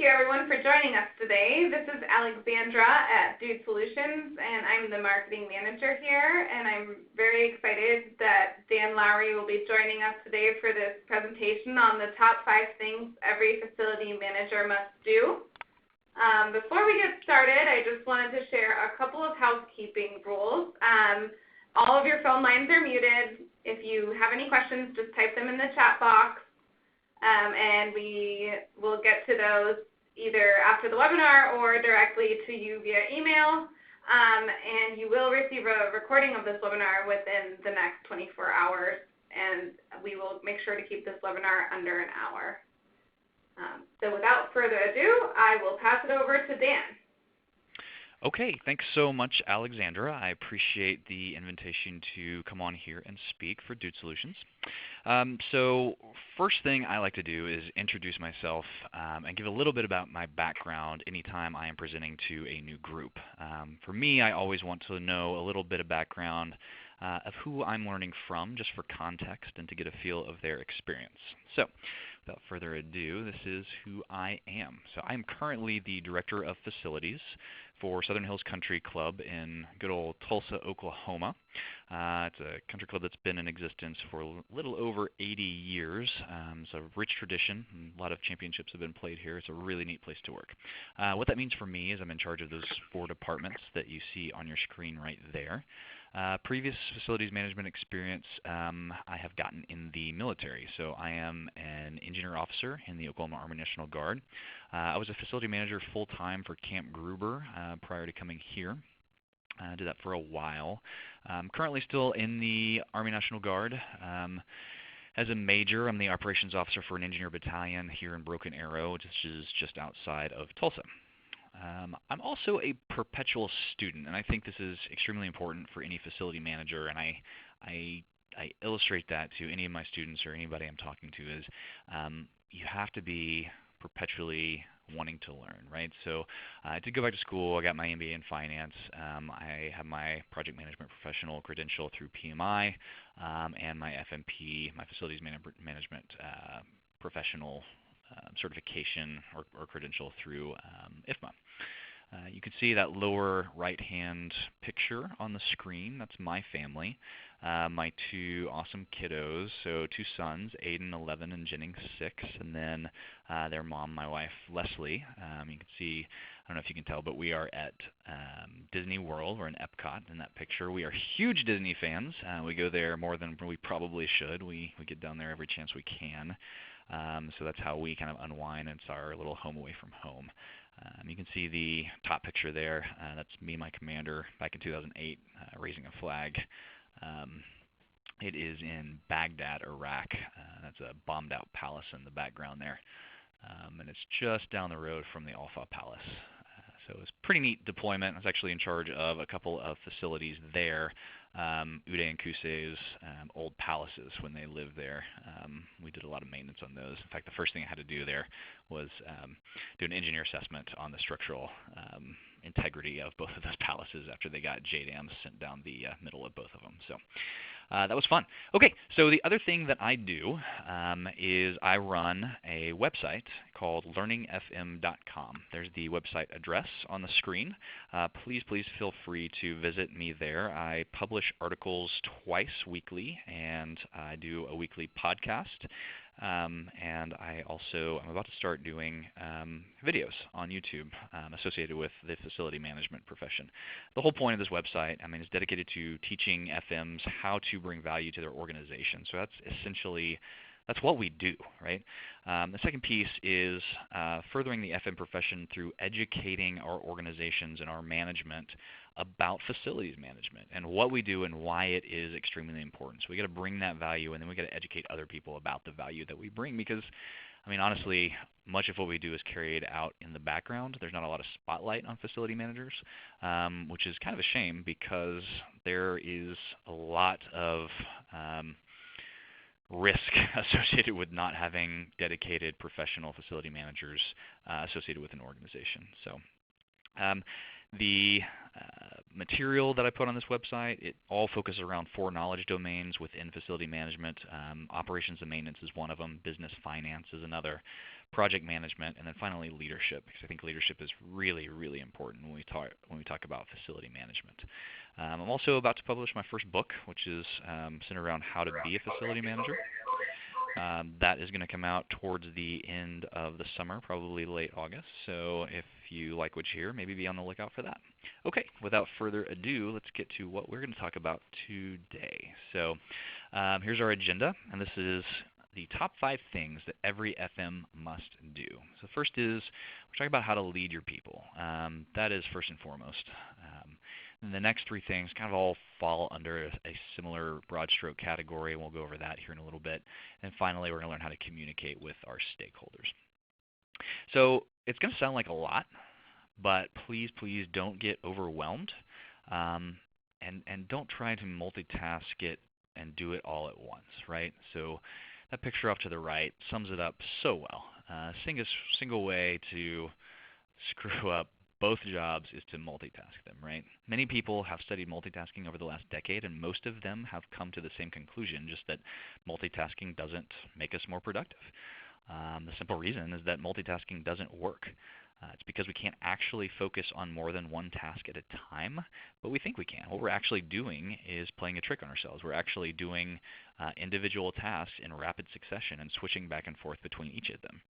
Thank you everyone for joining us today. This is Alexandra at Dude Solutions, and I'm the marketing manager here, and I'm very excited that Dan Lowry will be joining us today for this presentation on the top 5 things every facility manager must do. Before we get started, I just wanted to share a couple of housekeeping rules. All of your phone lines are muted. If you have any questions, just type them in the chat box. And we will get to those either after the webinar or directly to you via email. And you will receive a recording of this webinar within the next 24 hours. And we will make sure to keep this webinar under an hour. So without further ado, I will pass it over to Dan. Okay, thanks so much, Alexandra. I appreciate the invitation to come on here and speak for Dude Solutions. So first thing I like to do is introduce myself and give a little bit about my background anytime I am presenting to a new group. For me, I always want to know a little bit of background of who I'm learning from, just for context and to get a feel of their experience. So without further ado, this is who I am. So I'm currently the Director of Facilities for Southern Hills Country Club in good old Tulsa, Oklahoma. It's a country club that's been in existence for a little over 80 years. It's a rich tradition, and a lot of championships have been played here. It's a really neat place to work. What that means for me is I'm in charge of those 4 departments that you see on your screen right there. Previous facilities management experience I have gotten in the military. So I am an engineer officer in the Oklahoma Army National Guard. I was a facility manager full-time for Camp Gruber prior to coming here. I did that for a while. I'm currently still in the Army National Guard. As a major, I'm the operations officer for an engineer battalion here in Broken Arrow, which is just outside of Tulsa. I'm also a perpetual student, and I think this is extremely important for any facility manager, and I illustrate that to any of my students or anybody I'm talking to is you have to be perpetually wanting to learn, right? So I did go back to school. I got my MBA in finance. I have my project management professional credential through PMI and my FMP, my facilities management professional certification or credential through IFMA. You can see that lower right-hand picture on the screen. That's my family, my 2 awesome kiddos. So 2 sons, Aiden, 11, and Jennings, 6, and then their mom, my wife, Leslie. You can see, I don't know if you can tell, but we are at Disney World. We're in Epcot in that picture. We are huge Disney fans. We go there more than we probably should. We get down there every chance we can. So that's how we kind of unwind. It's our little home away from home. You can see the top picture there. That's me and my commander back in 2008 raising a flag. It is in Baghdad, Iraq. That's a bombed out palace in the background there. And it's just down the road from the Al-Fa Palace. So it was a pretty neat deployment. I was actually in charge of a couple of facilities there. Uday and Kusei's old palaces when they lived there. We did a lot of maintenance on those. In fact, the first thing I had to do there was do an engineer assessment on the structural integrity of both of those palaces after they got JDAMs sent down the middle of both of them. So that was fun. Okay, so the other thing that I do is I run a website called learningfm.com. There's the website address on the screen. Please feel free to visit me there. I publish articles twice weekly, and I do a weekly podcast. And I'm about to start doing videos on YouTube associated with the facility management profession. The whole point of this website, is dedicated to teaching FMs how to bring value to their organization. So that's what we do, right? The second piece is furthering the FM profession through educating our organizations and our management about facilities management and what we do and why it is extremely important. So we got to bring that value, and then we got to educate other people about the value that we bring, because honestly, much of what we do is carried out in the background. There's not a lot of spotlight on facility managers, which is kind of a shame, because there is a lot of risk associated with not having dedicated professional facility managers associated with an organization. So The material that I put on this website, it all focuses around 4 knowledge domains within facility management. Operations and maintenance is one of them, business finance is another, project management, and then finally leadership, because I think leadership is really, really important when we talk about facility management. I'm also about to publish my first book, which is centered around how to be a facility manager. That is going to come out towards the end of the summer, probably late August. So if you like what you hear, maybe be on the lookout for that. Okay, without further ado, let's get to what we're going to talk about today. So here's our agenda, and this is the top 5 things that every FM must do. So first is we're talking about how to lead your people. That is first and foremost. And the next 3 things kind of all fall under a similar broad stroke category, and we'll go over that here in a little bit. And finally, we're going to learn how to communicate with our stakeholders. So it's going to sound like a lot, but please don't get overwhelmed, and don't try to multitask it and do it all at once, right? So that picture off to the right sums it up so well. Single way to screw up both jobs is to multitask them, right? Many people have studied multitasking over the last decade, and most of them have come to the same conclusion, just that multitasking doesn't make us more productive. The simple reason is that multitasking doesn't work. It's because we can't actually focus on more than one task at a time, but we think we can. What we're actually doing is playing a trick on ourselves. We're actually doing individual tasks in rapid succession and switching back and forth between each of them.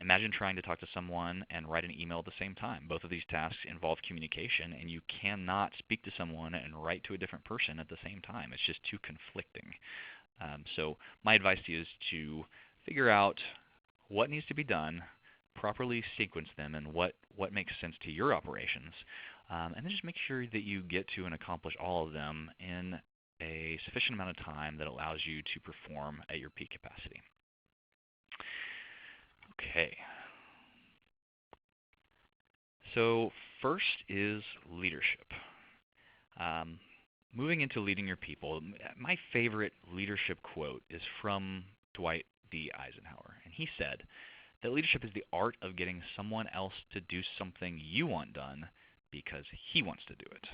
Imagine trying to talk to someone and write an email at the same time. Both of these tasks involve communication, and you cannot speak to someone and write to a different person at the same time. It's just too conflicting. So my advice to you is to figure out what needs to be done, properly sequence them, and what makes sense to your operations, and then just make sure that you get to and accomplish all of them in a sufficient amount of time that allows you to perform at your peak capacity. Okay. So first is leadership. Moving into leading your people, my favorite leadership quote is from Dwight D. Eisenhower, and he said that leadership is the art of getting someone else to do something you want done because he wants to do it.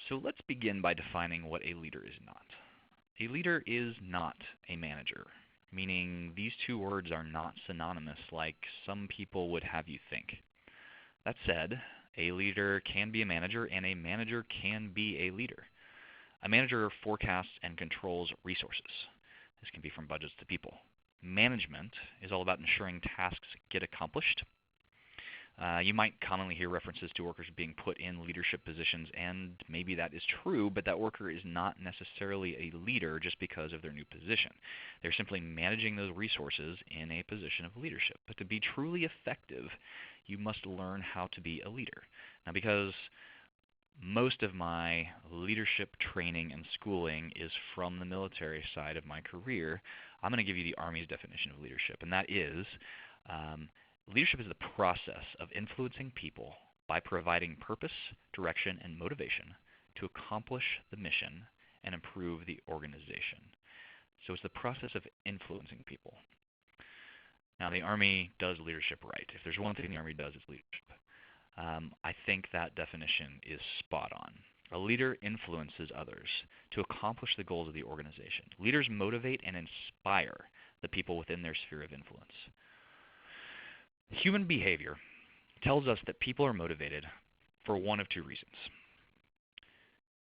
So let's begin by defining what a leader is not. A leader is not a manager, meaning these 2 words are not synonymous like some people would have you think. That said, a leader can be a manager, and a manager can be a leader. A manager forecasts and controls resources. This can be from budgets to people. Management is all about ensuring tasks get accomplished. You might commonly hear references to workers being put in leadership positions, and maybe that is true, but that worker is not necessarily a leader just because of their new position. They're simply managing those resources in a position of leadership. But to be truly effective, you must learn how to be a leader. Now, because most of my leadership training and schooling is from the military side of my career, I'm going to give you the Army's definition of leadership, and that is leadership is the process of influencing people by providing purpose, direction, and motivation to accomplish the mission and improve the organization. So it's the process of influencing people. Now, the Army does leadership right. If there's one thing the Army does, it's leadership. I think that definition is spot on. A leader influences others to accomplish the goals of the organization. Leaders motivate and inspire the people within their sphere of influence. Human behavior tells us that people are motivated for one of 2 reasons.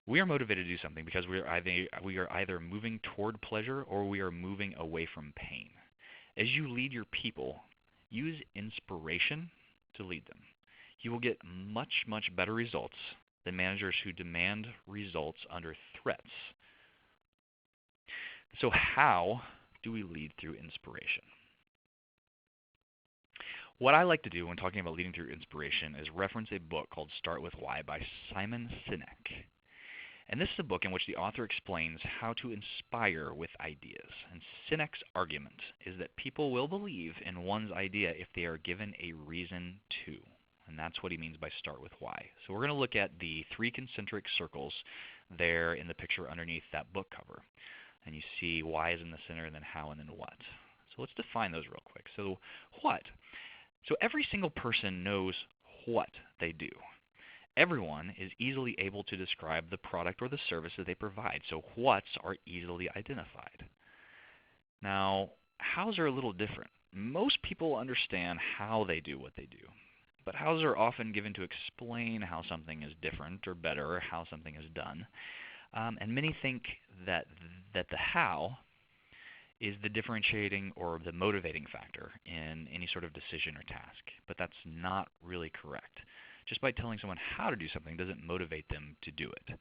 We are motivated to do something because we are either moving toward pleasure or we are moving away from pain. As you lead your people, use inspiration to lead them. You will get much better results than managers who demand results under threats. So how do we lead through inspiration? What I like to do when talking about leading through inspiration is reference a book called Start With Why by Simon Sinek. And this is a book in which the author explains how to inspire with ideas. And Sinek's argument is that people will believe in one's idea if they are given a reason to. And that's what he means by start with why. So we're going to look at the 3 concentric circles there in the picture underneath that book cover. And you see why is in the center, and then how, and then what. So let's define those real quick. So what? So every single person knows what they do. Everyone is easily able to describe the product or the service that they provide, so whats are easily identified. Now, hows are a little different. Most people understand how they do what they do, but hows are often given to explain how something is different or better or how something is done. And many think that the how is the differentiating or the motivating factor in any sort of decision or task, but that's not really correct. Just by telling someone how to do something doesn't motivate them to do it.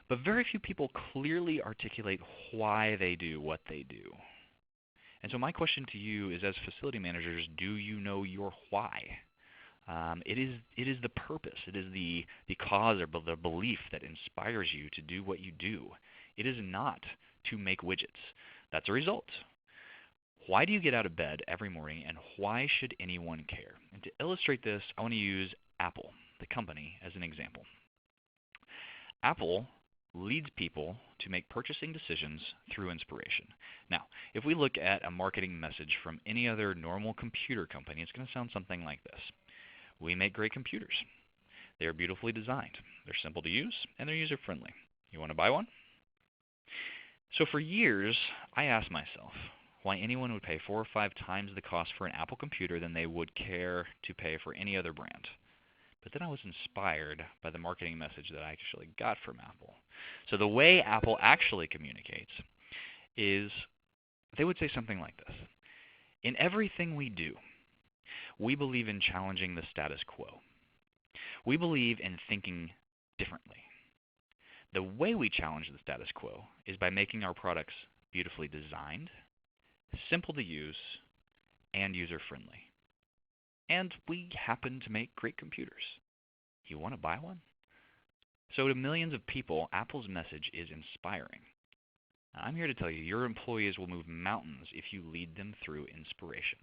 But very few people clearly articulate why they do what they do. And so my question to you is, as facility managers, do you know your why? It is the purpose. It is the cause or the belief that inspires you to do what you do. It is not to make widgets. That's a result. Why do you get out of bed every morning, and why should anyone care? And to illustrate this, I want to use Apple, the company, as an example. Apple leads people to make purchasing decisions through inspiration. Now, if we look at a marketing message from any other normal computer company, it's going to sound something like this. We make great computers. They are beautifully designed. They're simple to use, and they're user-friendly. You want to buy one? So for years, I asked myself why anyone would pay 4 or 5 times the cost for an Apple computer than they would care to pay for any other brand. But then I was inspired by the marketing message that I actually got from Apple. So the way Apple actually communicates is they would say something like this. In everything we do, we believe in challenging the status quo. We believe in thinking differently. The way we challenge the status quo is by making our products beautifully designed, simple to use, and user-friendly. And we happen to make great computers. You want to buy one? So to millions of people, Apple's message is inspiring. Now, I'm here to tell you, your employees will move mountains if you lead them through inspiration.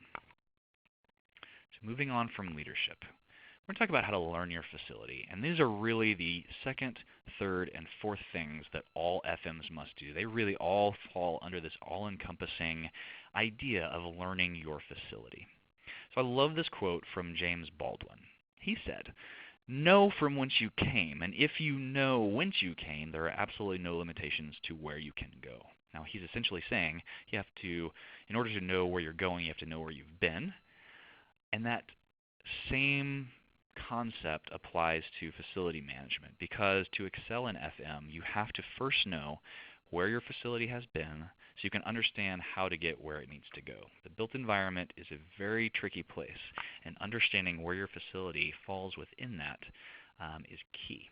So moving on from leadership, we're going to talk about how to learn your facility. And these are really the second, third, and fourth things that all FMs must do. They really all fall under this all-encompassing idea of learning your facility. So I love this quote from James Baldwin. He said, "Know from whence you came, and if you know whence you came, there are absolutely no limitations to where you can go." Now he's essentially saying you have to, in order to know where you're going, you have to know where you've been. And that same concept applies to facility management, because to excel in FM, you have to first know where your facility has been so you can understand how to get where it needs to go. The built environment is a very tricky place, and understanding where your facility falls within that is key.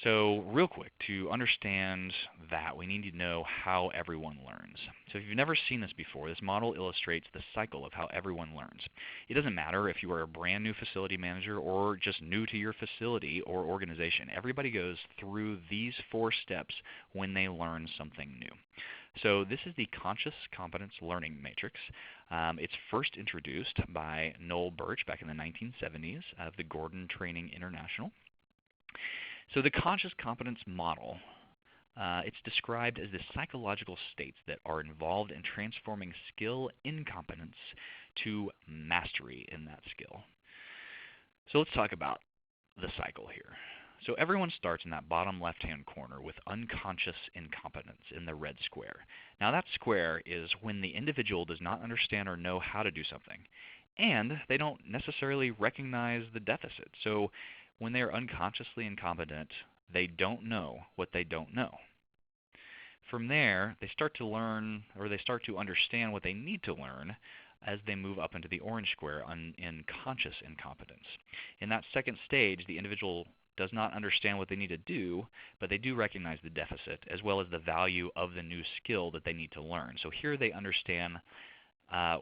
So real quick, to understand that, we need to know how everyone learns. So if you've never seen this before, this model illustrates the cycle of how everyone learns. It doesn't matter if you are a brand new facility manager or just new to your facility or organization. Everybody goes through these 4 steps when they learn something new. So this is the Conscious Competence Learning Matrix. It's first introduced by Noel Birch back in the 1970s of the Gordon Training International. So the conscious competence model, it's described as the psychological states that are involved in transforming skill in competence to mastery in that skill. So let's talk about the cycle here. So everyone starts in that bottom left-hand corner with unconscious incompetence in the red square. Now that square is when the individual does not understand or know how to do something, and they don't necessarily recognize the deficit. So when they are unconsciously incompetent, they don't know what they don't know. From there, they start to learn, or they start to understand what they need to learn as they move up into the orange square in conscious incompetence. In that second stage, the individual does not understand what they need to do, but they do recognize the deficit as well as the value of the new skill that they need to learn. So here they understand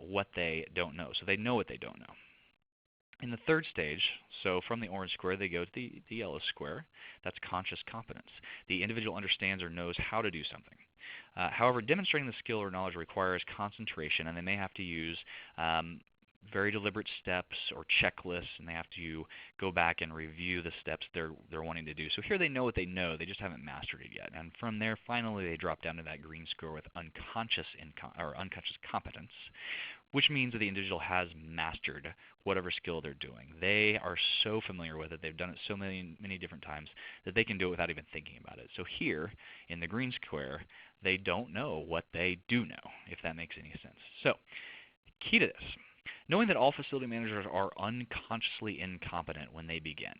what they don't know. So they know what they don't know. In the third stage, so from the orange square, they go to the yellow square. That's conscious competence. The individual understands or knows how to do something. However, demonstrating the skill or knowledge requires concentration, and they may have to use very deliberate steps or checklists, and they have to go back and review the steps they're wanting to do. So here they know what they know, they just haven't mastered it yet. And from there, finally, they drop down to that green square with unconscious competence, which means that the individual has mastered whatever skill they're doing. They are so familiar with it, they've done it so many different times that they can do it without even thinking about it. So here in the green square, they don't know what they do know, if that makes any sense. So, key to this, knowing that all facility managers are unconsciously incompetent when they begin.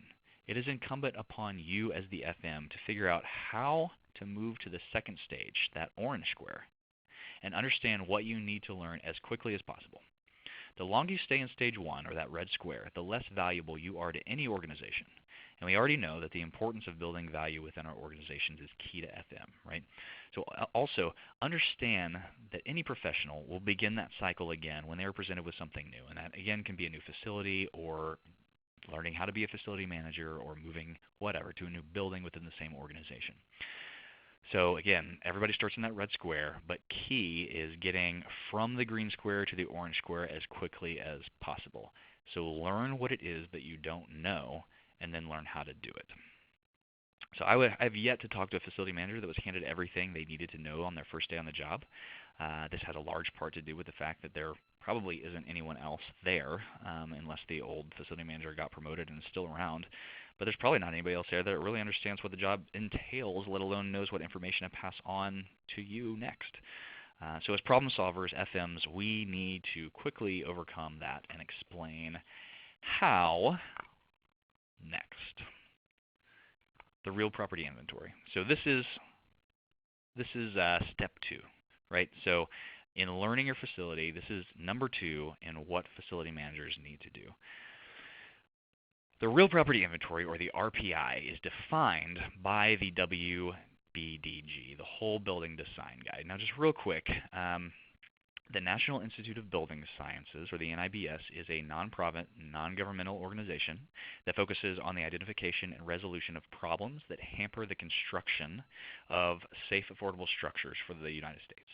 It is incumbent upon you as the FM to figure out how to move to the second stage, that orange square, and understand what you need to learn as quickly as possible. The longer you stay in stage 1, or that red square, the less valuable you are to any organization. And we already know that the importance of building value within our organizations is key to FM, right? So also understand that any professional will begin that cycle again when they are presented with something new. And that again can be a new facility, or learning how to be a facility manager, or moving whatever to a new building within the same organization. So again, everybody starts in that red square, but key is getting from the green square to the orange square as quickly as possible. So learn what it is that you don't know, and then learn how to do it. So I've yet to talk to a facility manager that was handed everything they needed to know on their first day on the job. This has a large part to do with the fact that there probably isn't anyone else there, unless the old facility manager got promoted and is still around. But there's probably not anybody else there that really understands what the job entails, let alone knows what information to pass on to you next. So as problem solvers, FMs, we need to quickly overcome that and explain how next. The real property inventory. So this is step 2, right? So in learning your facility, this is number 2 in what facility managers need to do. The real property inventory, or the RPI, is defined by the WBDG, the Whole Building Design Guide. Now just real quick, the National Institute of Building Sciences, or the NIBS, is a nonprofit, non-governmental organization that focuses on the identification and resolution of problems that hamper the construction of safe, affordable structures for the United States.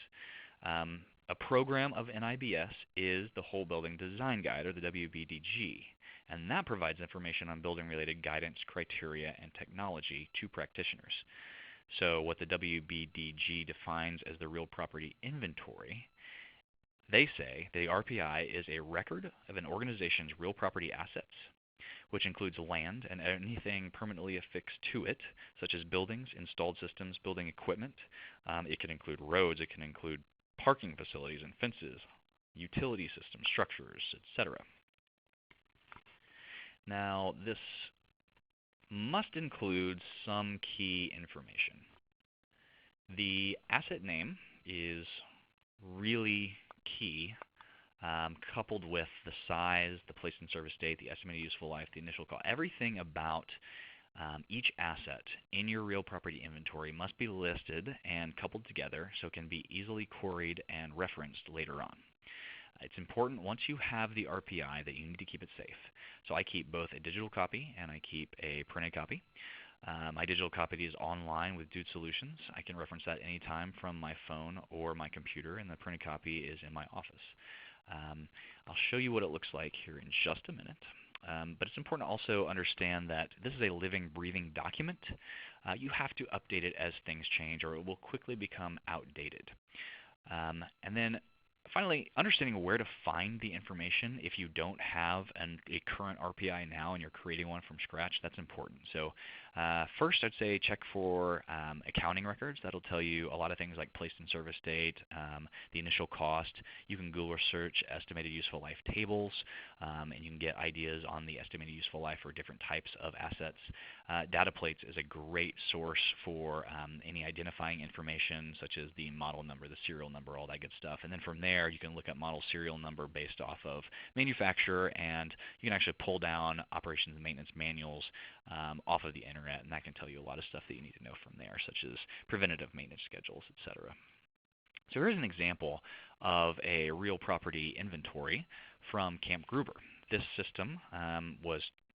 A program of NIBS is the Whole Building Design Guide, or the WBDG, and that provides information on building-related guidance, criteria, and technology to practitioners. So what the WBDG defines as the real property inventory, they say the RPI is a record of an organization's real property assets, which includes land and anything permanently affixed to it, such as buildings, installed systems, building equipment. It can include roads, it can include parking facilities and fences, utility systems, structures, etc. Now, this must include some key information. The asset name is really key, coupled with the size, the place and service date, the estimated useful life, the initial cost. Everything about each asset in your real property inventory must be listed and coupled together so it can be easily queried and referenced later on. It's important once you have the RPI that you need to keep it safe. So I keep both a digital copy and I keep a printed copy. My digital copy is online with Dude Solutions. I can reference that anytime from my phone or my computer, and the printed copy is in my office. I'll show you what it looks like here in just a minute. But it's important to also understand that this is a living, breathing document. You have to update it as things change, or it will quickly become outdated. And then finally, understanding where to find the information if you don't have a current RPI now and you're creating one from scratch, that's important. So first I'd say check for accounting records. That'll tell you a lot of things like place and service date, the initial cost. You can Google search estimated useful life tables, and you can get ideas on the estimated useful life for different types of assets. DataPlates is a great source for any identifying information such as the model number, the serial number, all that good stuff. And then from there you can look at model serial number based off of manufacturer, and you can actually pull down operations and maintenance manuals off of the internet, and that can tell you a lot of stuff that you need to know from there, such as preventative maintenance schedules, etc. So here's an example of a real property inventory from Camp Gruber. This system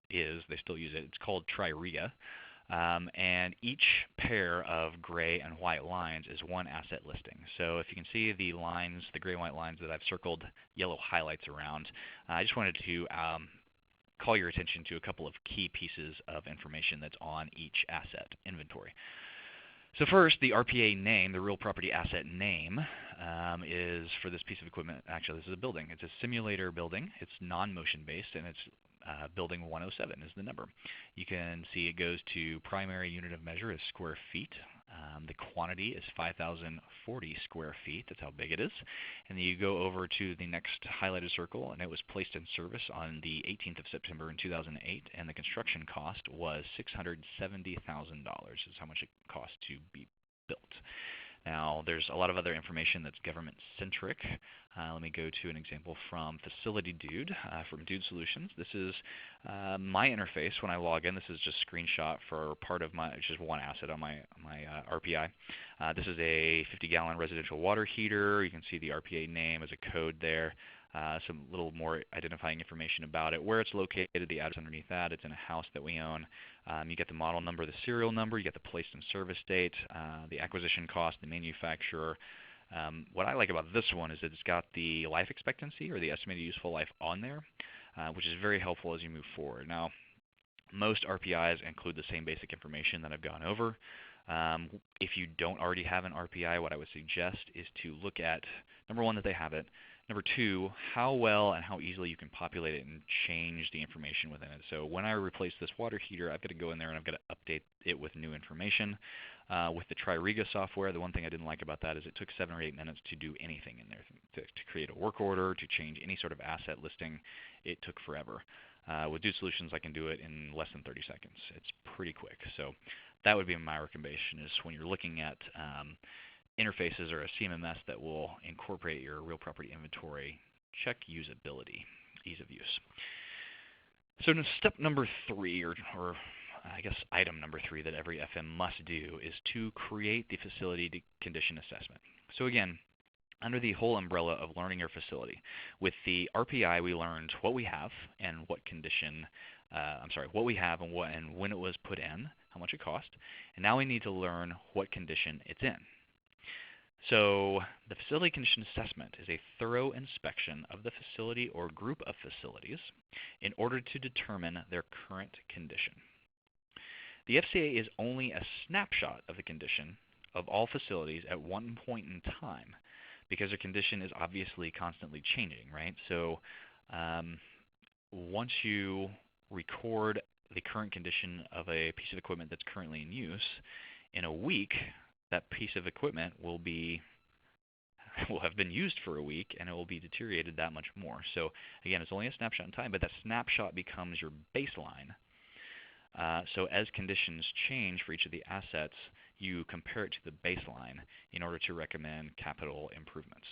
they still use it, it's called TRIRIA, and each pair of gray and white lines is one asset listing. So if you can see the lines, the gray and white lines that I've circled yellow highlights around, I just wanted to call your attention to a couple of key pieces of information that's on each asset inventory. So first, the RPA name, the real property asset name, is for this piece of equipment. Actually, this is a building. It's a simulator building. It's non-motion based, and it's building 107 is the number. You can see it goes to primary unit of measure is square feet. The quantity is 5,040 square feet. That's how big it is. And then you go over to the next highlighted circle, and it was placed in service on the 18th of September in 2008, and the construction cost was $670,000 is how much it cost to be built. Now, there's a lot of other information that's government-centric. Let me go to an example from Facility Dude from Dude Solutions. This is my interface when I log in. This is just a screenshot for part of my, just one asset on my RPI. This is a 50-gallon residential water heater. You can see the RPA name as a code there. Some little more identifying information about it, where it's located, the address underneath that. It's in a house that we own. You get the model number, the serial number, you get the placed in service date, the acquisition cost, the manufacturer. What I like about this one is that it's got the life expectancy or the estimated useful life on there, which is very helpful as you move forward. Now, most RPIs include the same basic information that I've gone over. If you don't already have an RPI, what I would suggest is to look at, number one, that they have it. Number two, how well and how easily you can populate it and change the information within it. So when I replace this water heater, I've got to go in there and I've got to update it with new information. With the Tririga software, the one thing I didn't like about that is it took 7 or 8 minutes to do anything in there, to create a work order, to change any sort of asset listing. It took forever. With Dude Solutions, I can do it in less than 30 seconds. It's pretty quick. So that would be my recommendation, is when you're looking at interfaces or a CMMS that will incorporate your real property inventory, check usability, ease of use. So step number 3, or I guess item number 3 that every FM must do, is to create the facility condition assessment. So again, under the whole umbrella of learning your facility, with the RPI we learned what we have and what condition, what we have and when it was put in, how much it cost, and now we need to learn what condition it's in. So the facility condition assessment is a thorough inspection of the facility or group of facilities in order to determine their current condition. The FCA is only a snapshot of the condition of all facilities at one point in time, because their condition is obviously constantly changing, right? So once you record the current condition of a piece of equipment that's currently in use, in a week, that piece of equipment will have been used for a week, and it will be deteriorated that much more. So again, it's only a snapshot in time, but that snapshot becomes your baseline. So as conditions change for each of the assets, you compare it to the baseline in order to recommend capital improvements.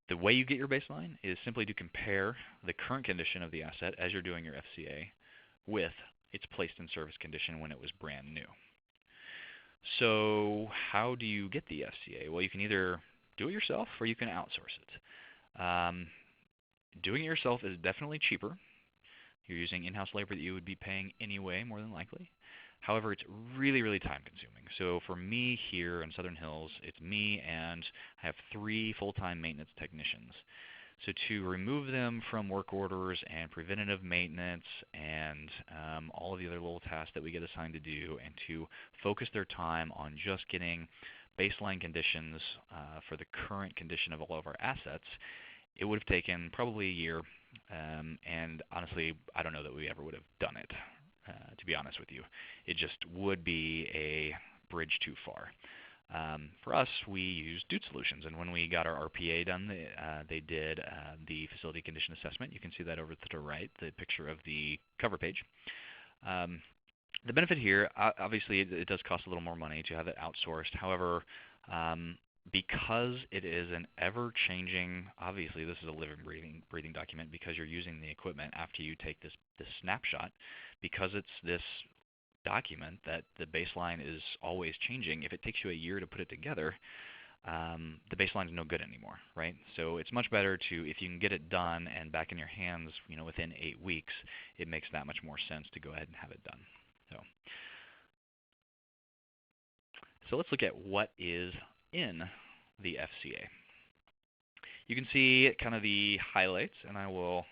The way you get your baseline is simply to compare the current condition of the asset as you're doing your FCA with its placed in service condition when it was brand new. So how do you get the FCA? Well, you can either do it yourself or you can outsource it. Doing it yourself is definitely cheaper. You're using in-house labor that you would be paying anyway, more than likely. However, it's really, really time consuming. So for me here in Southern Hills, it's me and I have 3 full-time maintenance technicians. So to remove them from work orders and preventative maintenance and all of the other little tasks that we get assigned to do, and to focus their time on just getting baseline conditions for the current condition of all of our assets, it would have taken probably a year. And honestly, I don't know that we ever would have done it, to be honest with you. It just would be a bridge too far. For us, we use Dude Solutions, and when we got our RPA done, they did the facility condition assessment. You can see that over to the right, the picture of the cover page. The benefit here, obviously, it does cost a little more money to have it outsourced. However, because it is an ever-changing, obviously this is a living, breathing document because you're using the equipment after you take this snapshot, because it's this document that the baseline is always changing. If it takes you a year to put it together, the baseline is no good anymore, right? So it's much better to, if you can get it done and back in your hands, within 8 weeks, it makes that much more sense to go ahead and have it done. So let's look at what is in the FCA. You can see kind of the highlights, and I will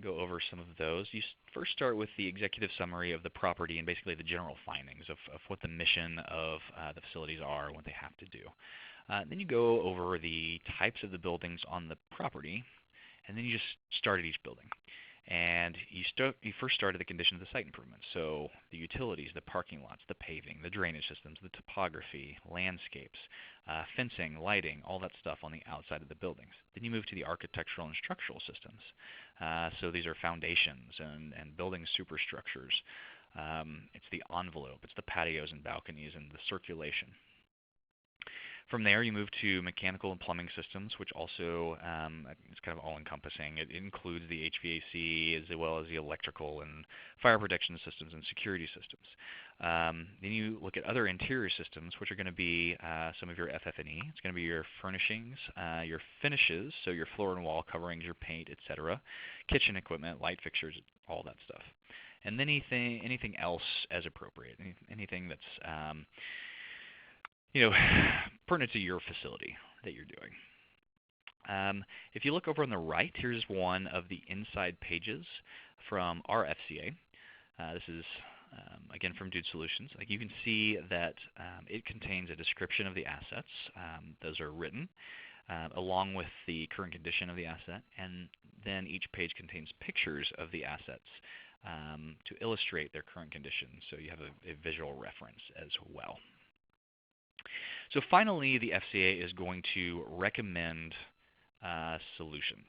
go over some of those. You first start with the executive summary of the property and basically the general findings of what the mission of the facilities are and what they have to do. Then you go over the types of the buildings on the property, and then you just start at each building. And you first start at the conditions of the site improvements, so the utilities, the parking lots, the paving, the drainage systems, the topography, landscapes, fencing, lighting, all that stuff on the outside of the buildings. Then you move to the architectural and structural systems. So these are foundations and building superstructures. It's the envelope, it's the patios and balconies and the circulation. From there, you move to mechanical and plumbing systems, which also is kind of all-encompassing. It includes the HVAC as well as the electrical and fire protection systems and security systems. Then you look at other interior systems, which are going to be some of your FF&E. It's going to be your furnishings, your finishes, so your floor and wall coverings, your paint, etc., kitchen equipment, light fixtures, all that stuff. And then anything else as appropriate, anything that's pertinent to your facility that you're doing. If you look over on the right, here's one of the inside pages from our FCA. This is, again, from Dude Solutions. You can see that it contains a description of the assets. Those are written, along with the current condition of the asset, and then each page contains pictures of the assets to illustrate their current condition, so you have a visual reference as well. So finally, the FCA is going to recommend solutions.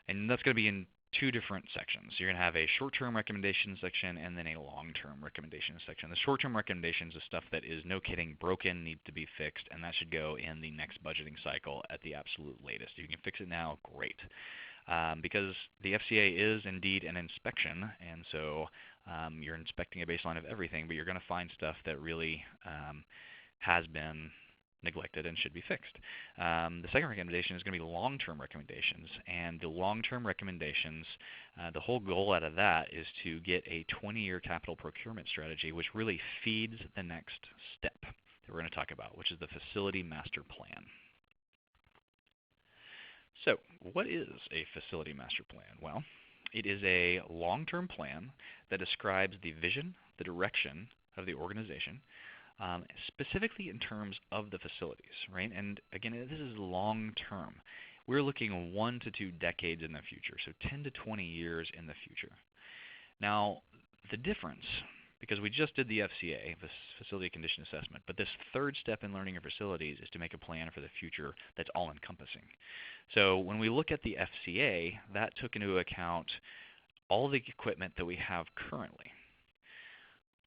And that's going to be in two different sections. You're going to have a short-term recommendation section and then a long-term recommendation section. The short-term recommendations is stuff that is, no kidding, broken, needs to be fixed, and that should go in the next budgeting cycle at the absolute latest. If you can fix it now, great. Because the FCA is indeed an inspection, and so you're inspecting a baseline of everything, but you're going to find stuff that really has been neglected and should be fixed. The second recommendation is going to be long-term recommendations, and the long-term recommendations, the whole goal out of that is to get a 20-year capital procurement strategy, which really feeds the next step that we're going to talk about, which is the facility master plan. So, what is a facility master plan? Well, it is a long-term plan that describes the vision, the direction of the organization, specifically in terms of the facilities, right? And again, this is long-term. We're looking 1 to 2 decades in the future, so 10 to 20 years in the future. Now, the difference, because we just did the FCA, the Facility Condition Assessment, but this third step in learning your facilities is to make a plan for the future that's all-encompassing. So when we look at the FCA, that took into account all the equipment that we have currently.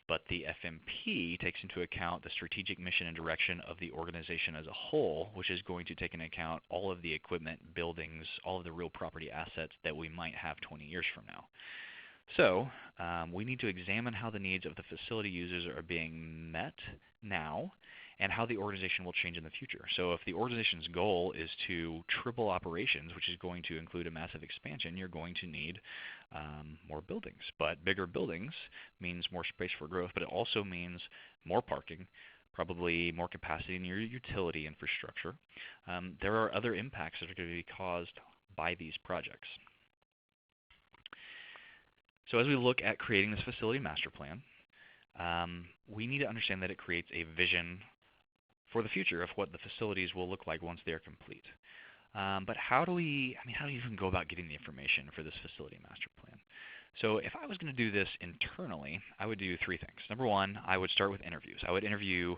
But the FMP takes into account the strategic mission and direction of the organization as a whole, which is going to take into account all of the equipment, buildings, all of the real property assets that we might have 20 years from now. So we need to examine how the needs of the facility users are being met now and how the organization will change in the future. So if the organization's goal is to triple operations, which is going to include a massive expansion, you're going to need more buildings. But bigger buildings means more space for growth, but it also means more parking, probably more capacity in your utility infrastructure. There are other impacts that are going to be caused by these projects. So as we look at creating this facility master plan, we need to understand that it creates a vision for the future of what the facilities will look like once they are complete. But how do we even go about getting the information for this facility master plan? So if I was going to do this internally, I would do 3 things. Number 1, I would start with interviews. I would interview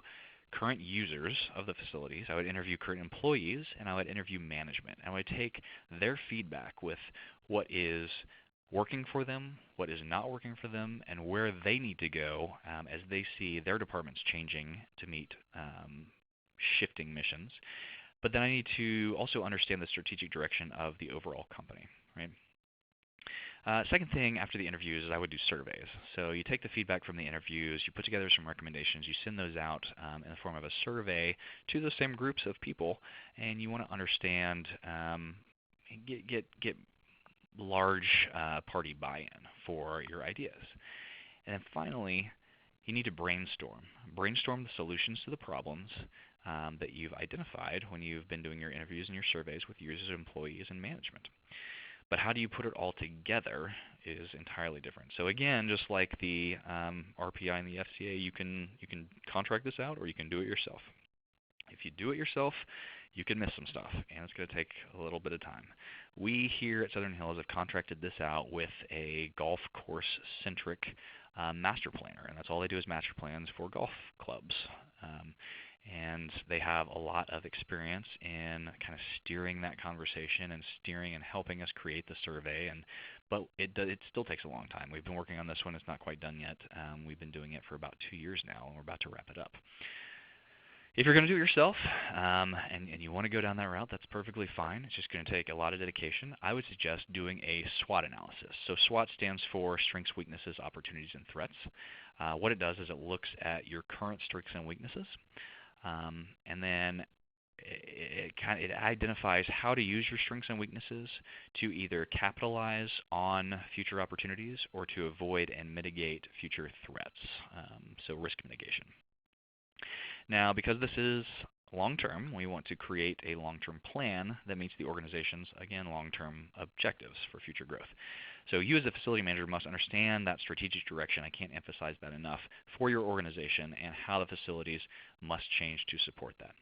current users of the facilities, I would interview current employees, and I would interview management. I would take their feedback with what is working for them, what is not working for them, and where they need to go as they see their departments changing to meet shifting missions. But then I need to also understand the strategic direction of the overall company, right? Second thing after the interviews is I would do surveys. So you take the feedback from the interviews, you put together some recommendations, you send those out in the form of a survey to those same groups of people, and you want to understand, get large party buy-in for your ideas. And then finally, you need to brainstorm. Brainstorm the solutions to the problems that you've identified when you've been doing your interviews and your surveys with users, employees, and management. But how do you put it all together is entirely different. So again, just like the RPI and the FCA, you can contract this out or you can do it yourself. If you do it yourself, you can miss some stuff, and it's going to take a little bit of time. We here at Southern Hills have contracted this out with a golf course-centric master planner, and that's all they do is master plans for golf clubs. And they have a lot of experience in kind of steering that conversation and steering and helping us create the survey. But it still takes a long time. We've been working on this one. It's not quite done yet. We've been doing it for about 2 years now, and we're about to wrap it up. If you're going to do it yourself and you want to go down that route, that's perfectly fine. It's just going to take a lot of dedication. I would suggest doing a SWOT analysis. So SWOT stands for Strengths, Weaknesses, Opportunities, and Threats. What it does is it looks at your current strengths and weaknesses, and then it identifies how to use your strengths and weaknesses to either capitalize on future opportunities or to avoid and mitigate future threats, so risk mitigation. Now, because this is long-term, we want to create a long-term plan that meets the organization's, again, long-term objectives for future growth. So you as a facility manager must understand that strategic direction, I can't emphasize that enough, for your organization and how the facilities must change to support that.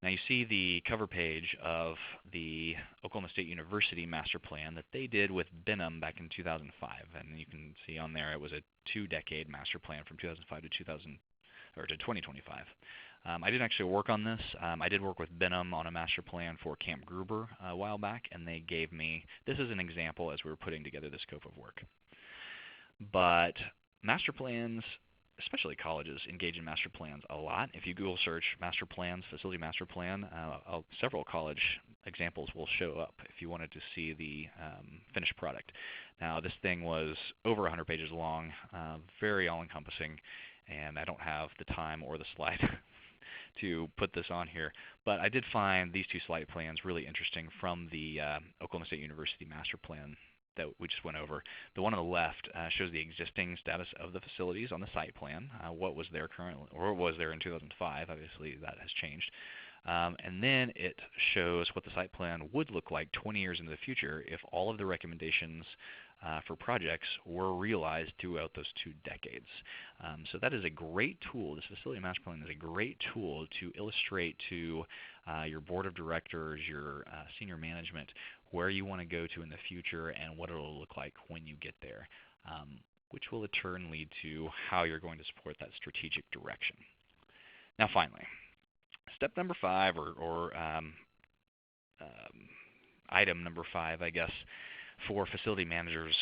Now you see the cover page of the Oklahoma State University master plan that they did with Benham back in 2005, and you can see on there it was a 2-decade master plan from 2005 to 2025. I didn't actually work on this. I did work with Benham on a master plan for Camp Gruber a while back, and they gave me, this is an example as we were putting together the scope of work. But master plans, especially colleges, engage in master plans a lot. If you Google search master plans, facility master plan, several college examples will show up if you wanted to see the finished product. Now this thing was over 100 pages long, very all-encompassing, and I don't have the time or the slide to put this on here. But I did find these 2 slide plans really interesting from the Oklahoma State University master plan that we just went over. The one on the left shows the existing status of the facilities on the site plan, what was there currently, or what was there in 2005. Obviously that has changed. And then it shows what the site plan would look like 20 years into the future if all of the recommendations for projects were realized throughout those 2 decades. So that is a great tool. This facility master plan is a great tool to illustrate to your board of directors, your senior management, where you want to go to in the future and what it will look like when you get there, which will in turn lead to how you're going to support that strategic direction. Now finally, step number 5, or item number 5, I guess, for facility managers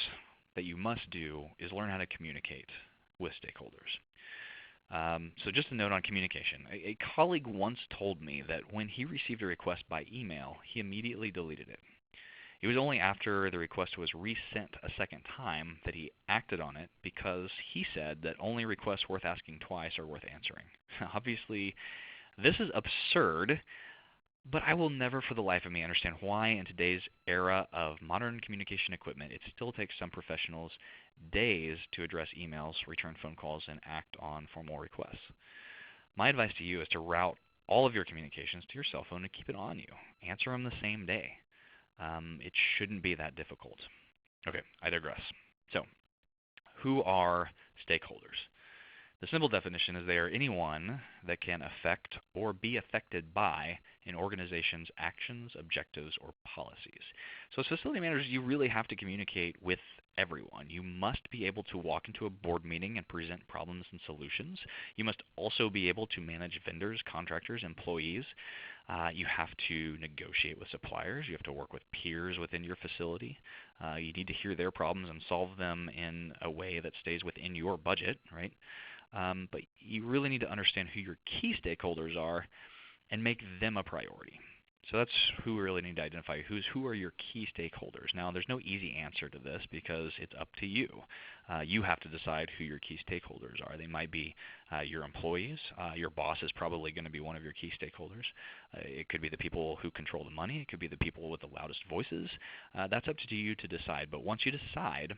that you must do is learn how to communicate with stakeholders. So just a note on communication. A colleague once told me that when he received a request by email, he immediately deleted it. It was only after the request was resent a second time that he acted on it, because he said that only requests worth asking twice are worth answering. Obviously, this is absurd, but I will never for the life of me understand why in today's era of modern communication equipment it still takes some professionals days to address emails, return phone calls, and act on formal requests. My advice to you is to route all of your communications to your cell phone and keep it on you. Answer them the same day. It shouldn't be that difficult. Okay, I digress. So, who are stakeholders? The simple definition is they are anyone that can affect or be affected by an organization's actions, objectives, or policies. So as facility managers, you really have to communicate with everyone. You must be able to walk into a board meeting and present problems and solutions. You must also be able to manage vendors, contractors, employees. You have to negotiate with suppliers. You have to work with peers within your facility. You need to hear their problems and solve them in a way that stays within your budget, right? But you really need to understand who your key stakeholders are and make them a priority. So that's who we really need to identify. Who are your key stakeholders? Now, there's no easy answer to this because it's up to you. You have to decide who your key stakeholders are. They might be your employees. Your boss is probably going to be one of your key stakeholders. It could be the people who control the money. It could be the people with the loudest voices. That's up to you to decide. But once you decide,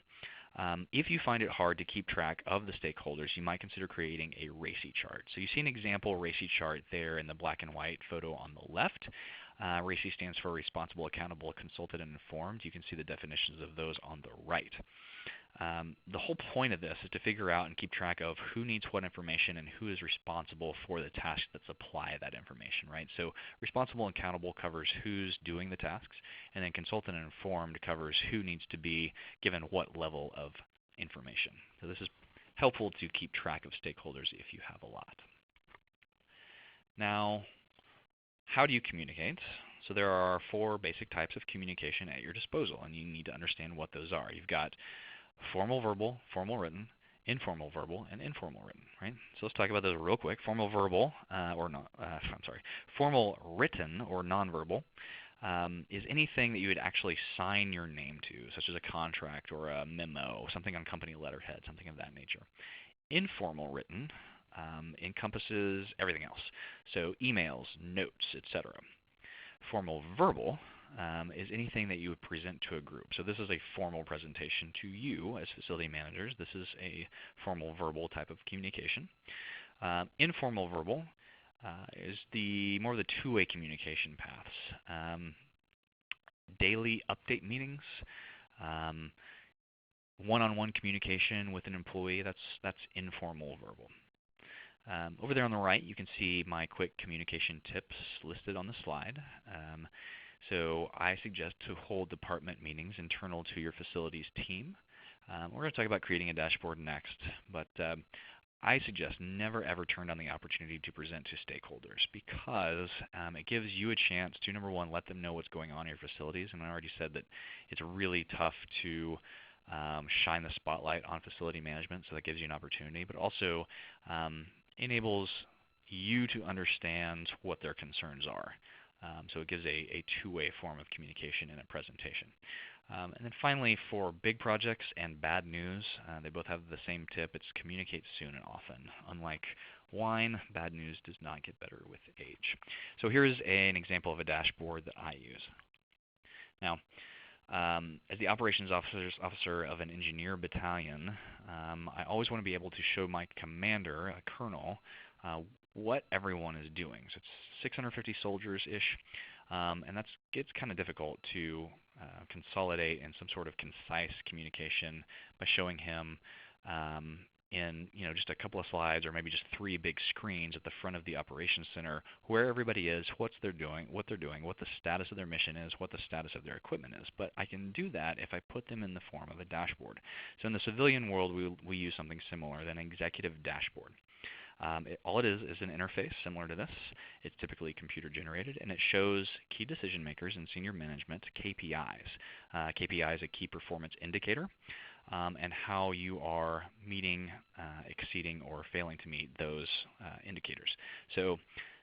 if you find it hard to keep track of the stakeholders, you might consider creating a RACI chart. So you see an example RACI chart there in the black and white photo on the left. RACI stands for Responsible, Accountable, Consulted, and Informed. You can see the definitions of those on the right. The whole point of this is to figure out and keep track of who needs what information and who is responsible for the tasks that supply that information, right? So responsible and accountable covers who's doing the tasks, and then consultant and informed covers who needs to be given what level of information. So this is helpful to keep track of stakeholders if you have a lot. Now, how do you communicate? So there are 4 basic types of communication at your disposal, and you need to understand what those are. You've got formal verbal, formal written, informal verbal, and informal written, right? So let's talk about those real quick. Formal verbal, formal written or nonverbal is anything that you would actually sign your name to, such as a contract or a memo, something on company letterhead, something of that nature. Informal written encompasses everything else, so emails, notes, etc. Formal verbal is anything that you would present to a group. So this is a formal presentation to you as facility managers. This is a formal verbal type of communication. Informal verbal is more of the two-way communication paths. Daily update meetings, one-on-one communication with an employee, that's informal verbal. Over there on the right, you can see my quick communication tips listed on the slide. So I suggest to hold department meetings internal to your facilities team. We're going to talk about creating a dashboard next, but I suggest never ever turn down the opportunity to present to stakeholders because it gives you a chance to, number one, let them know what's going on in your facilities. And I already said that it's really tough to shine the spotlight on facility management, so that gives you an opportunity, but also enables you to understand what their concerns are. So it gives a two-way form of communication in a presentation. And then finally, for big projects and bad news, they both have the same tip. It's communicate soon and often. Unlike wine, bad news does not get better with age. So here's an example of a dashboard that I use. Now, as the operations officer of an engineer battalion, I always want to be able to show my commander, a colonel, what everyone is doing. So it's 650 soldiers-ish, and that gets kind of difficult to consolidate in some sort of concise communication by showing him in just a couple of slides or maybe just 3 big screens at the front of the operations center where everybody is, what they're doing, what the status of their mission is, what the status of their equipment is. But I can do that if I put them in the form of a dashboard. So in the civilian world, we use something similar, an executive dashboard. All it is an interface similar to this. It's typically computer generated, and it shows key decision makers and senior management KPIs. KPI is a key performance indicator, and how you are meeting, exceeding, or failing to meet those indicators. So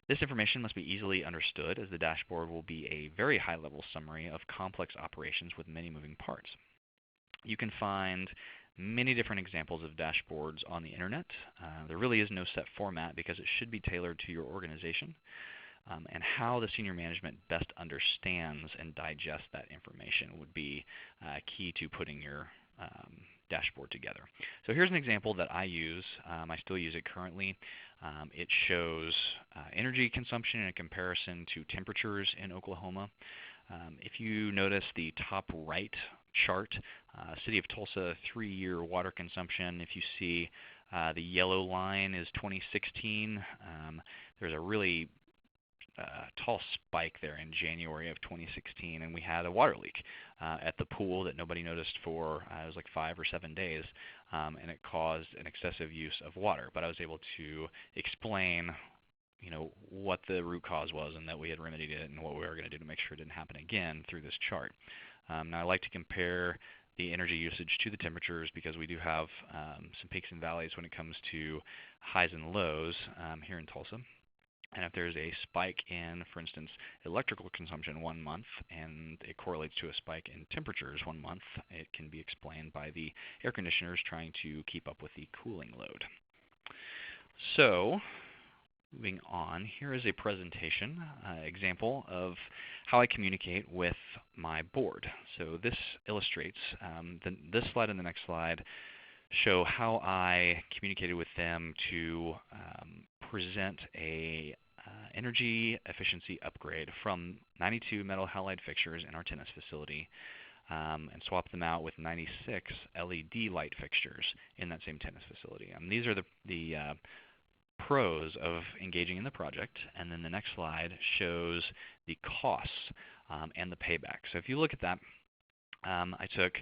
this information must be easily understood, as the dashboard will be a very high-level summary of complex operations with many moving parts. You can find many different examples of dashboards on the internet. There really is no set format because it should be tailored to your organization and how the senior management best understands and digests that information would be key to putting your dashboard together. So here's an example that I use. I still use it currently. It shows energy consumption in comparison to temperatures in Oklahoma. If you notice the top right chart, City of Tulsa 3-year water consumption, if you see the yellow line is 2016, there's a really tall spike there in January of 2016, and we had a water leak at the pool that nobody noticed for, it was like 5 or 7 days, and it caused an excessive use of water. But I was able to explain what the root cause was and that we had remedied it and what we were going to do to make sure it didn't happen again through this chart. Now I like to compare the energy usage to the temperatures because we do have some peaks and valleys when it comes to highs and lows here in Tulsa. And if there's a spike in, for instance, electrical consumption 1 month and it correlates to a spike in temperatures 1 month, it can be explained by the air conditioners trying to keep up with the cooling load. So, moving on, here is a presentation example of how I communicate with my board. So this illustrates, this slide and the next slide show how I communicated with them to present a energy efficiency upgrade from 92 metal halide fixtures in our tennis facility and swap them out with 96 LED light fixtures in that same tennis facility. These are the pros of engaging in the project, and then the next slide shows the costs and the payback. So if you look at that, I took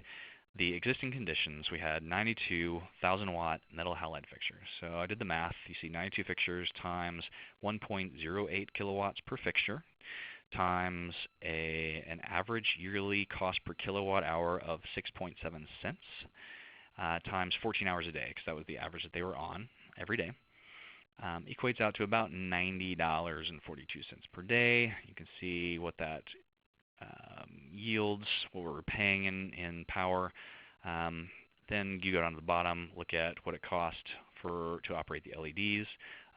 the existing conditions. We had 92 1,000-watt metal halide fixtures. So I did the math. You see 92 fixtures times 1.08 kilowatts per fixture times an average yearly cost per kilowatt hour of 6.7 cents times 14 hours a day, because that was the average that they were on every day. Equates out to about $90.42 per day. You can see what that yields, what we're paying in power. Then you go down to the bottom, look at what it cost to operate the LEDs.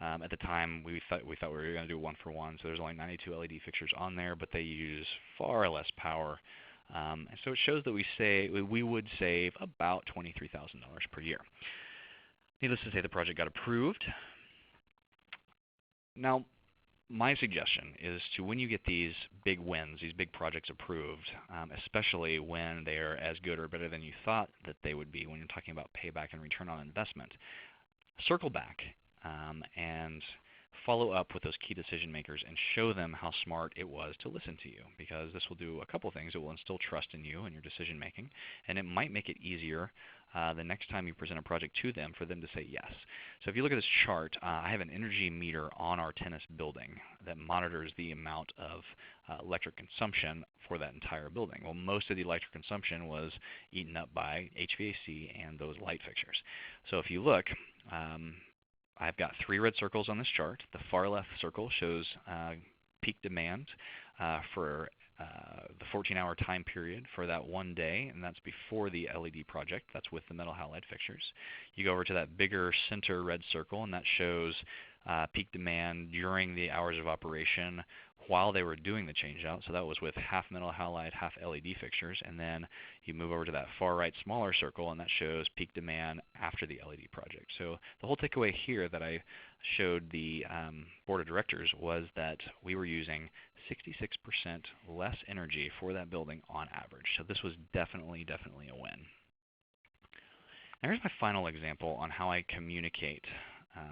At the time, we thought we were going to do one for one, so there's only 92 LED fixtures on there, but they use far less power. And so it shows that we would save about $23,000 per year. Needless to say, the project got approved. Now, my suggestion is when you get these big wins, these big projects approved, especially when they are as good or better than you thought that they would be when you're talking about payback and return on investment, circle back and follow up with those key decision makers and show them how smart it was to listen to you, because this will do a couple things. It will instill trust in you and your decision making, and it might make it easier the next time you present a project to them for them to say yes. So if you look at this chart, I have an energy meter on our tennis building that monitors the amount of electric consumption for that entire building. Well, most of the electric consumption was eaten up by HVAC and those light fixtures. So if you look, I've got 3 red circles on this chart. The far left circle shows peak demand for the 14-hour time period for that one day, and that's before the LED project. That's with the metal halide fixtures. You go over to that bigger center red circle, and that shows peak demand during the hours of operation while they were doing the change-out. So that was with half metal halide, half LED fixtures. And then you move over to that far right smaller circle, and that shows peak demand after the LED project. So the whole takeaway here that I showed the board of directors was that we were using 66% less energy for that building on average. So this was definitely a win. Now here's my final example on how I communicate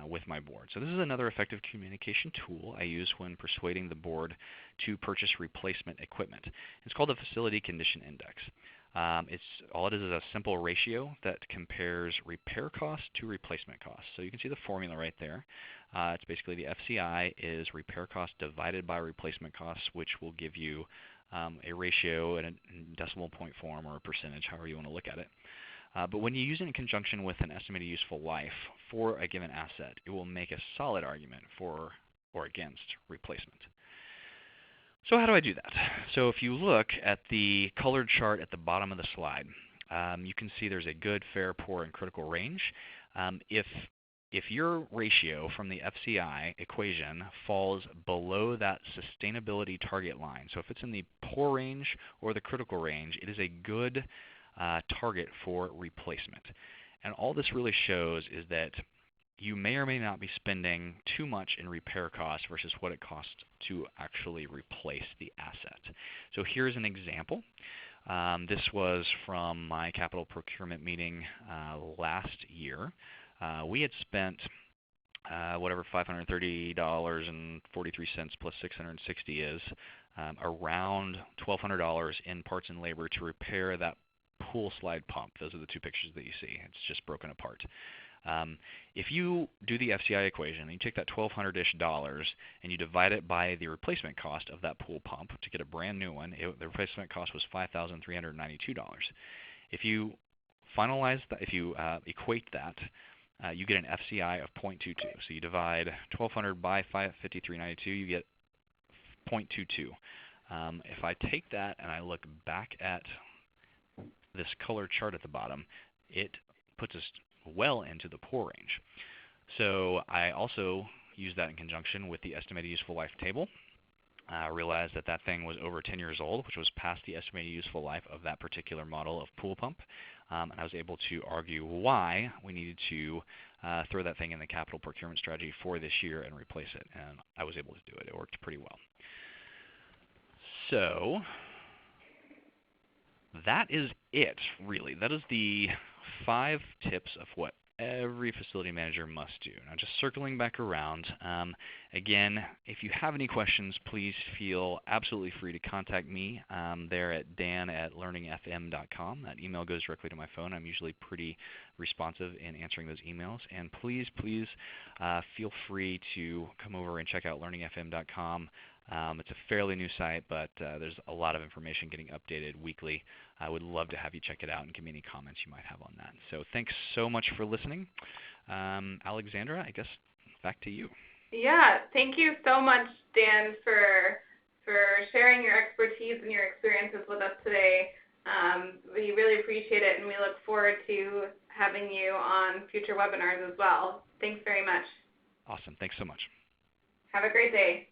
with my board. So this is another effective communication tool I use when persuading the board to purchase replacement equipment. It's called the Facility Condition Index. All it is a simple ratio that compares repair cost to replacement cost. So you can see the formula right there. It's basically the FCI is repair cost divided by replacement costs, which will give you a ratio in a decimal point form or a percentage, however you want to look at it. But when you use it in conjunction with an estimated useful life for a given asset, it will make a solid argument for or against replacement. So how do I do that? So if you look at the colored chart at the bottom of the slide, you can see there's a good, fair, poor, and critical range. If your ratio from the FCI equation falls below that sustainability target line, so if it's in the poor range or the critical range, it is a good target for replacement. And all this really shows is that you may or may not be spending too much in repair costs versus what it costs to actually replace the asset. So here's an example. This was from my capital procurement meeting last year. We had spent whatever $530.43 plus $660 is, around $1,200 in parts and labor to repair that pool slide pump. Those are the 2 pictures that you see. It's just broken apart. If you do the FCI equation and you take that $1,200-ish and you divide it by the replacement cost of that pool pump to get a brand new one, the replacement cost was $5,392. If you finalize that, if you equate that, you get an FCI of 0.22. So you divide 1,200 by 553.92, you get 0.22. If I take that and I look back at this color chart at the bottom, it puts us well into the poor range. So I also use that in conjunction with the estimated useful life table. realized that that thing was over 10 years old, which was past the estimated useful life of that particular model of pool pump. And I was able to argue why we needed to throw that thing in the capital procurement strategy for this year and replace it. And I was able to do it. It worked pretty well. So that is it, really. That is the 5 tips of what every facility manager must do. Now, just circling back around, again, if you have any questions, please feel absolutely free to contact me there at dan@learningfm.com. That email goes directly to my phone. I'm usually pretty responsive in answering those emails. And please feel free to come over and check out learningfm.com. It's a fairly new site, but there's a lot of information getting updated weekly. I would love to have you check it out and give me any comments you might have on that. So thanks so much for listening. Alexandra, I guess back to you. Yeah, thank you so much, Dan, for sharing your expertise and your experiences with us today. We really appreciate it, and we look forward to having you on future webinars as well. Thanks very much. Awesome. Thanks so much. Have a great day.